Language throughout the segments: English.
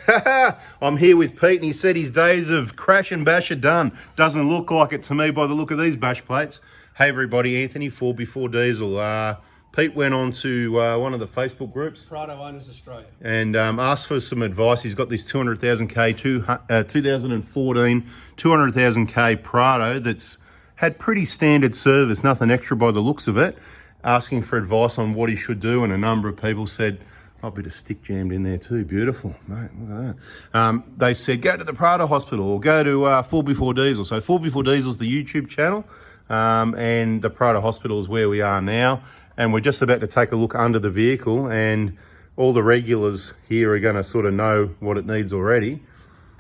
I'm here with Pete, and he said his days of crash and bash are done. Doesn't look like it to me by the look of these bash plates. Hey everybody, Anthony, 4x4 Diesel. Pete went on to one of the Facebook groups, PRADO Owners Australia, and asked for some advice. He's got this 200,000k 2014 200,000k Prado that's had pretty standard service, nothing extra by the looks of it. Asking for advice on what he should do, and a number of people said, oh, a bit of stick jammed in there too. Beautiful, mate. Look at that. They said, go to the PRADO hospital or go to 4x4 Diesel. So 4x4 Diesel is the YouTube channel, and the PRADO hospital is where we are now. And we're just about to take a look under the vehicle, and all the regulars here are going to sort of know what it needs already.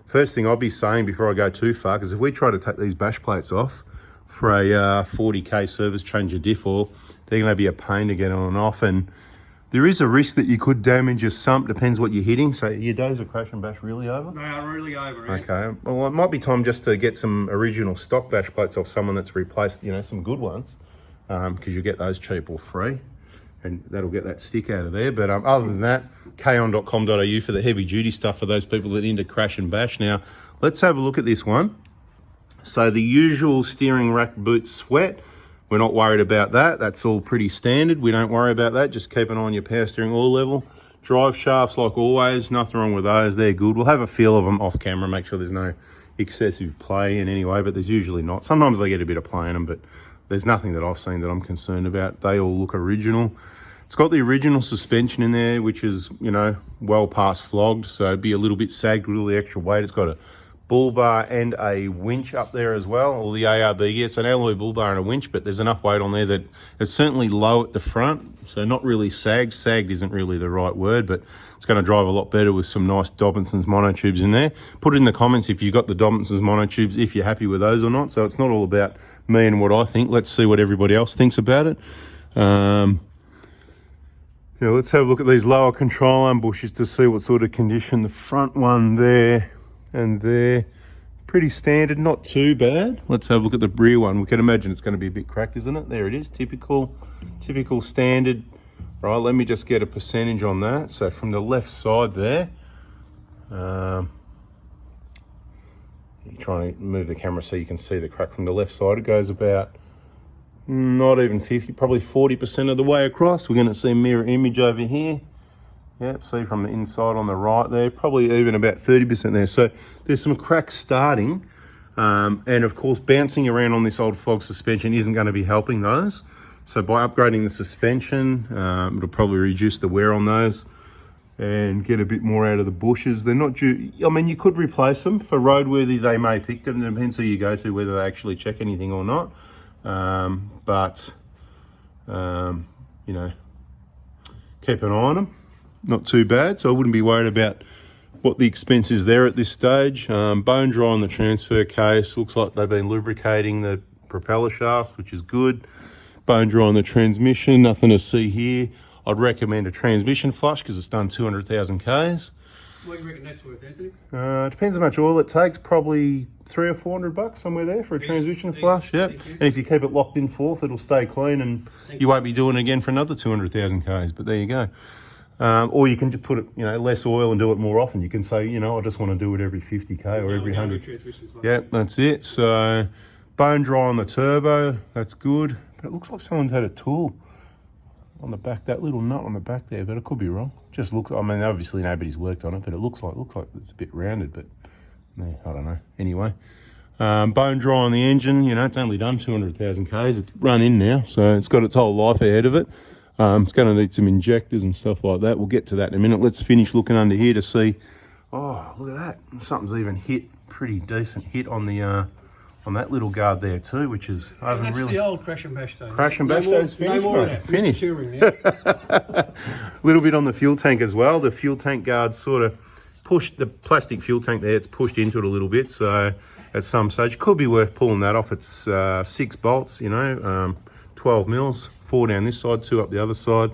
First thing I'll be saying before I go too far, because if we try to take these bash plates off for a 40k service change of diff oil, they're going to be a pain to get on and off. And there is a risk that you could damage your sump, depends what you're hitting. So your days of crash and bash really over? They are really over, eh? Okay, well it might be time just to get some original stock bash plates off someone that's replaced, you know, some good ones, because you get those cheap or free, and that'll get that stick out of there. But other than that, kaon.com.au for the heavy duty stuff for those people that are into crash and bash. Now, let's have a look at this one. So the usual steering rack boot sweat, we're not worried about that. That's all pretty standard. We don't worry about that. Just keep an eye on your power steering oil level. Drive shafts, like always, nothing wrong with those. They're good. We'll have a feel of them off camera, make sure there's no excessive play in any way, but there's usually not. Sometimes they get a bit of play in them, but there's nothing that I've seen that I'm concerned about. They all look original. It's got the original suspension in there, which is, you know, well past flogged, so it'd be a little bit sagged with all the extra weight. It's got a bull bar and a winch up there as well, or the ARB gets an alloy bull bar and a winch, but there's enough weight on there that it's certainly low at the front, so not really sagged. Sagged isn't really the right word, but it's going to drive a lot better with some nice Dobinson's monotubes in there. Put it in the comments if you've got the Dobinson's monotubes, if you're happy with those or not. So it's not all about me and what I think. Let's see what everybody else thinks about it. Yeah, let's have a look at these lower control arm bushes to see what sort of condition. The front one there and there, pretty standard, not too bad. Let's have a look at the rear one. We can imagine it's going to be a bit cracked, isn't it? There it is, typical standard. Right, let me just get a percentage on that. So from the left side there, you're trying to move the camera so you can see the crack from the left side. It goes about not even 50, probably 40% of the way across. We're going to see mirror image over here. Yep, see from the inside on the right there, probably even about 30% there. So there's some cracks starting, and of course bouncing around on this old flog suspension isn't going to be helping those. So by upgrading the suspension, it'll probably reduce the wear on those and get a bit more out of the bushes. They're not due, I mean, you could replace them. For roadworthy, they may pick them. It depends who you go to, whether they actually check anything or not. You know, keep an eye on them. Not too bad, so I wouldn't be worried about what the expense is there at this stage. Bone dry on the transfer case. Looks like they've been lubricating the propeller shafts, which is good. Bone dry on the transmission, nothing to see here. I'd recommend a transmission flush because it's done 200,000 Ks. What do you reckon that's worth, Anthony? Depends how much oil it takes, probably $300 or $400 somewhere there for a transmission flush. Yep. And if you keep it locked in fourth, it'll stay clean, and you won't be doing it again for another 200,000 Ks, but there you go. Or you can just put it, you know, less oil and do it more often. You can say, you know, I just want to do it every 50k or every 100. Yeah, that's it. So bone dry on the turbo, that's good. But it looks like someone's had a tool on the back, that little nut on the back there, but it could be wrong. Just looks, I mean, obviously nobody's worked on it, but it looks like it's a bit rounded, but I don't know. Anyway, bone dry on the engine, you know, it's only done 200,000 Ks. It's run in now, so it's got its whole life ahead of it. It's going to need some injectors and stuff like that. We'll get to that in a minute. Let's finish looking under here to see. Oh, look at that. Something's even hit, pretty decent hit on the on that little guard there too, which is that's the old crash and bash day. Crash and bash day's finished. No more of that. Finished. A little bit on the fuel tank as well. The fuel tank guard sort of pushed the plastic fuel tank there. It's pushed into it a little bit. So at some stage, could be worth pulling that off. It's 6 bolts, you know, 12 mils. 4 down this side, 2 up the other side,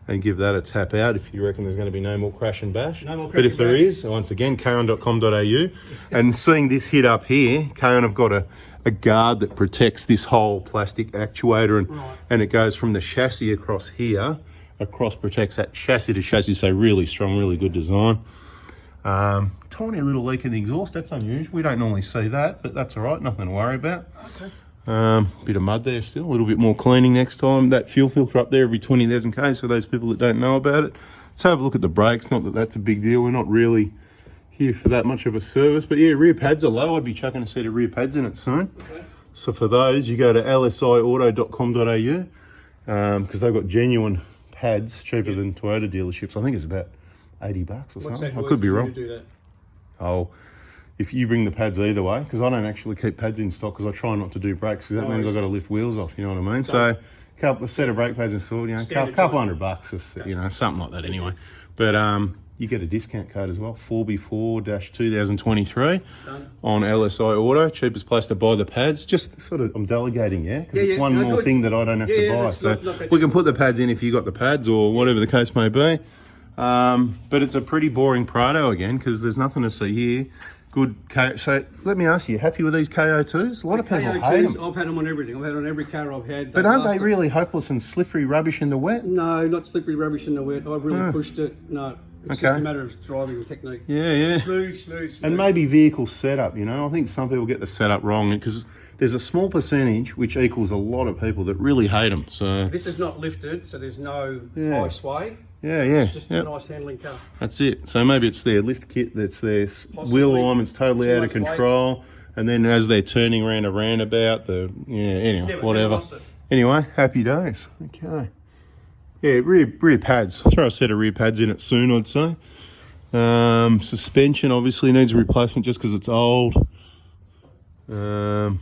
and give that a tap out if you reckon there's going to be no more crash and bash. No more crash but if there is, once again, kaon.com.au. And seeing this hit up here, Kaon have got a guard that protects this whole plastic actuator, and it goes from the chassis across here, protects that chassis to chassis, so really strong, really good design. Tiny little leak in the exhaust, that's unusual. We don't normally see that, but that's all right, nothing to worry about. Okay. Bit of mud there still, a little bit more cleaning next time. That fuel filter up there every 20,000 k's for those people that don't know about it. Let's have a look at the brakes, not that that's a big deal. We're not really here for that much of a service, but yeah, rear pads are low. I'd be chucking a set of rear pads in it soon. Okay. So for those, you go to lsiauto.com.au because they've got genuine pads cheaper than Toyota dealerships. I think it's about $80 or What's something. that I worth could be for you wrong. to do that? Oh, if you bring the pads either way, because I don't actually keep pads in stock because I try not to do brakes because that means I've got to lift wheels off, you know what I mean? So a set of brake pads installed, you know, Standard couple time. $100, you know, something like that anyway. But you get a discount code as well, 4B4-2023 Done. on LSI Auto, cheapest place to buy the pads. Just sort of, I'm delegating, yeah? Because it's one no, more good. thing that I don't have to buy. that's So not bad. we can put the pads in if you got the pads or whatever the case may be. But it's a pretty boring Prado again because there's nothing to see here. Good KO. So let me ask you, happy with these KO2s? A lot of people hate KO2s, them. I've had them on everything. I've had on every car I've had. But aren't they really hopeless and slippery rubbish in the wet? No, not slippery rubbish in the wet. I've really pushed it. No, it's Okay. just a matter of driving technique. Yeah. Smooth. And maybe vehicle setup, you know. I think some people get the setup wrong because there's a small percentage, which equals a lot of people, that really hate them. So This is not lifted, so there's no Yeah. high sway. yeah. Just a nice handling car. That's it. So maybe it's their lift kit, that's their wheel alignment's totally Too out of much weight. control. And then as they're turning around a roundabout, anyway, Never whatever. lost it. Anyway, happy days. Okay. Yeah, rear pads. I'll throw a set of rear pads in it soon, I'd say. Suspension obviously needs a replacement just because it's old. Again,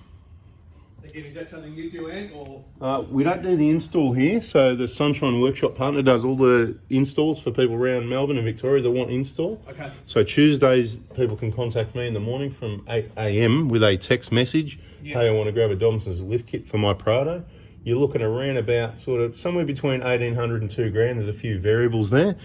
is that something you do, Ant, or? We don't do the install here, so the Sunshine Workshop partner does all the installs for people around Melbourne and Victoria that want install. Okay. So Tuesdays, people can contact me in the morning from 8 a.m. with a text message. Yeah. Hey, I want to grab a Dobson's lift kit for my Prado. You're looking around about sort of somewhere between 1,800 and 2 grand. There's a few variables there.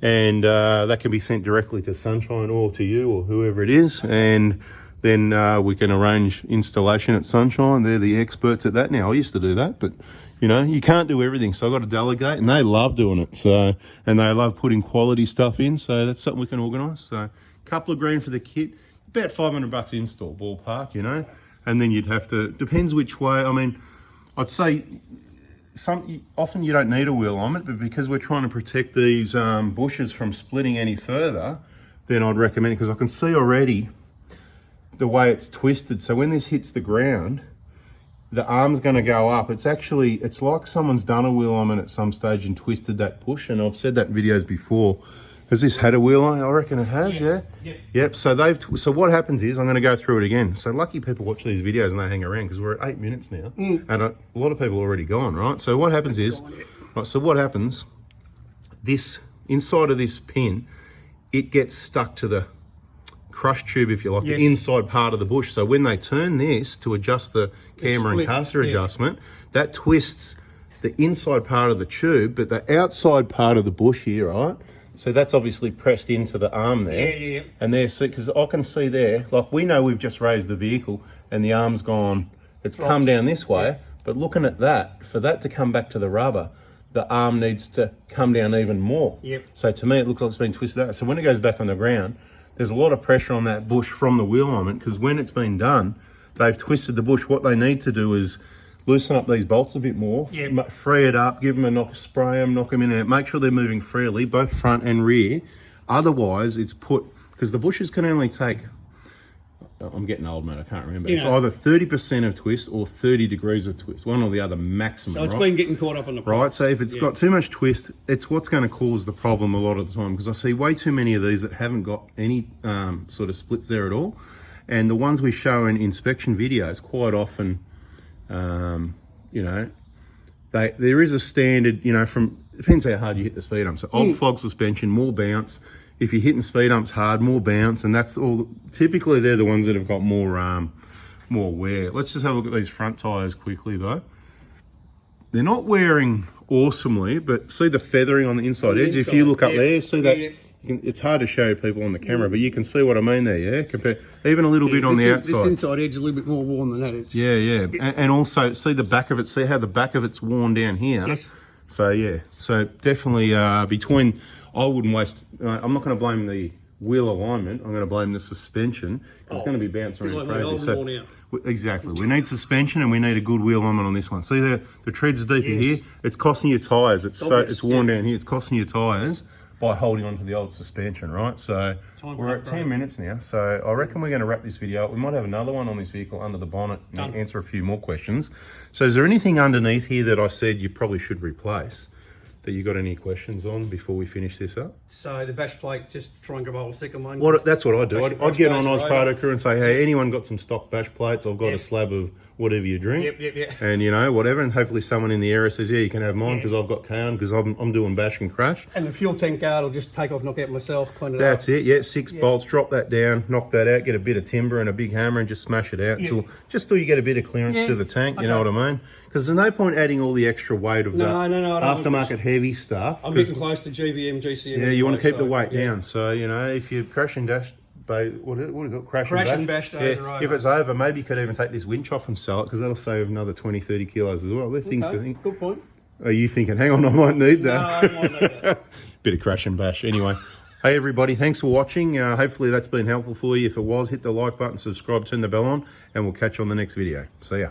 And that can be sent directly to Sunshine or to you or whoever it is. And then we can arrange installation at Sunshine. They're the experts at that now. I used to do that, but you know, you can't do everything. So I've got to delegate, and they love doing it. So, and they love putting quality stuff in. So that's something we can organise. So a couple of grand for the kit, about $500 install ballpark, you know. And then you'd have to, depends which way. I mean, I'd say often you don't need a wheel alignment, but because we're trying to protect these bushes from splitting any further, then I'd recommend it because I can see already the way it's twisted. So when this hits the ground, the arm's going to go up. It's like someone's done a wheel alignment at some stage and twisted that push. And I've said that in videos before. Has this had a wheel alignment? I reckon it has, yeah? Yep. So so what happens is, I'm going to go through it again. So lucky people watch these videos and they hang around because we're at 8 minutes now. And a lot of people are already gone, right? So what happens this inside of this pin, it gets stuck to the crush tube, if you like, Yes. the inside part of the bush. So when they turn this to adjust the camber and split, caster yeah. adjustment, that twists the inside part of the tube, but the outside part of the bush here, right? So that's obviously pressed into the arm there. Yeah. And there, because I can see there, like we know we've just raised the vehicle and the arm's gone, it's come down this way, but looking at that, for that to come back to the rubber, the arm needs to come down even more. Yep. So to me, it looks like it's been twisted out. So when it goes back on the ground, there's a lot of pressure on that bush from the wheel alignment because when it's been done, they've twisted the bush. What they need to do is loosen up these bolts a bit more, Yep. free it up, give them a knock, spray them, knock them in and out, make sure they're moving freely, both front and rear. Otherwise, it's because the bushes can only take, I'm getting old, mate, I can't remember. Yeah. It's either 30% of twist or 30 degrees of twist, one or the other maximum, So it's right? been getting caught up on the Right, so if it's got too much twist, it's what's going to cause the problem a lot of the time because I see way too many of these that haven't got any sort of splits there at all. And the ones we show in inspection videos, quite often, you know, there is a standard, you know, depends how hard you hit the speed hump. So old flog suspension, more bounce. If you're hitting speed humps hard, more bounce, and that's all. Typically, they're the ones that have got more wear. Let's just have a look at these front tires quickly, though. They're not wearing awesomely, but see the feathering on the inside edge. If you look up there, see that. It's hard to show people on the camera, but you can see what I mean there, yeah? Even a little bit on the outside. This inside edge is a little bit more worn than that edge. Yeah. And also, see the back of it. See how the back of it's worn down here? Yes. So, yeah. So, definitely between... I wouldn't waste... I'm not going to blame the wheel alignment, I'm going to blame the suspension. It's going to be bouncing around like crazy. old worn out. Exactly. We need suspension and we need a good wheel alignment on this one. See the tread's deeper here? It's costing you tyres. It's worn down here. It's costing you tyres by holding onto the old suspension, right? So we're at 10 minutes now. So I reckon we're going to wrap this video up. We might have another one on this vehicle under the bonnet and answer a few more questions. So is there anything underneath here that I said you probably should replace that you got any questions on before we finish this up? So the bash plate, just try and grab a second one. That's what I do. I'd get on goes PRADO right Crew and say, hey, anyone got some stock bash plates? I've got a slab of whatever you drink. Yep. And, you know, whatever. And hopefully someone in the area says, yeah, you can have mine because I've got K-on because I'm doing bash and crash. And the fuel tank guard will just take off, knock out myself, clean it up. That's it, yeah. 6 bolts, drop that down, knock that out, get a bit of timber and a big hammer and just smash it out till you get a bit of clearance to the tank, you know what I mean? Because there's no point adding all the extra weight of aftermarket heavy stuff. I'm getting close to GVM, GCM. Yeah, you want to keep the weight down. So, you know, if you crash and dash, what do you got? Crash and bash days are over. If it's over, maybe you could even take this winch off and sell it because that'll save another 20, 30 kilos as well. They're things to think. Good point. Are you thinking, hang on, I might need that? No, I might need that. Bit of crash and bash. Anyway, hey everybody, thanks for watching. Hopefully that's been helpful for you. If it was, hit the like button, subscribe, turn the bell on, and we'll catch you on the next video. See ya.